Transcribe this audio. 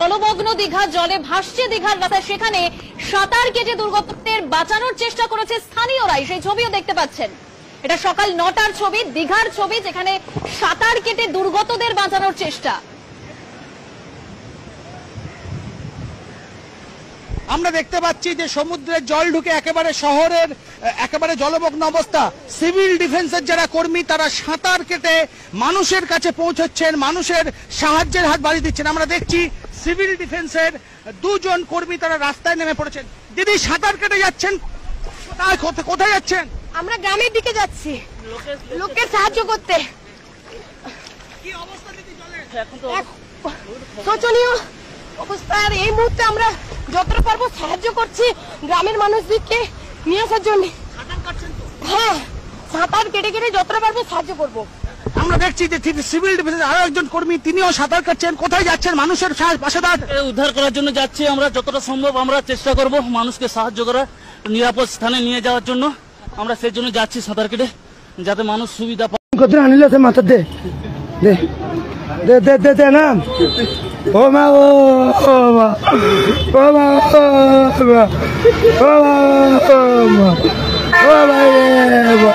জলমগ্ন দীঘা, জলে ভাসছে দীঘার রাস্তায়, সেখানে সাঁতার কেটে দুর্গতদের বাঁচানোর চেষ্টা করেছে স্থানীয়রাই। সেই ছবিও দেখতে পাচ্ছেন, এটা সকাল 9টার ছবি, দীঘার ছবি, যেখানে সাঁতার কেটে দুর্গতদের বাঁচানোর চেষ্টা। আমরা দেখতে পাচ্ছি যে সমুদ্রের জল ঢুকে একেবারে শহরের একেবারে জলমগ্ন অবস্থা। সিভিল ডিফেন্সের যারা কর্মী তারা সাঁতার কেটে মানুষের কাছে পৌঁছচ্ছেন, মানুষের সাহায্যের হাত বাড়িয়ে দিচ্ছেন। আমরা দেখছি সিভিল ডিফেন্সের 2 জন কর্মী তারা রাস্তায় নেমে পড়েছেন। দিদি, সাঁতার কেটে যাচ্ছেন, কোথায় যাচ্ছেন? আমরা গ্রামের দিকে যাচ্ছি লোককে সাহায্য করতে। কি অবস্থা দিদি জলের? শোচনীয় অবস্থা। আর এই মুহূর্তে আমরা যতটা পারবো সাহায্য করছি গ্রামের মানুষদেরকে নিয়ে আসার জন্য। হ্যাঁ, সাঁতার কেটে কেটে যতটা পারবো সাহায্য করব। আমরা দেখছি যে সিভিল ডিফেন্সের আরো একজন কর্মী, তিনিও সাঁতার কাটছেন। কোথায় যাচ্ছেন? মানুষের পাশে উদ্ধার করার জন্য যাচ্ছি। আমরা যতটা সম্ভব আমরা চেষ্টা করব মানুষকে সাহায্য করার, নিরাপদ স্থানে নিয়ে যাওয়ার জন্য। আমরা সেই জন্য যাচ্ছি সাঁতার কেটে, যাতে মানুষ সুবিধা পায়। কত আনিল মাথা দে দে দে দে দে দে না। ও মা, ও মা, ও মা, ও মা, ও মা, ও মা, ও মা,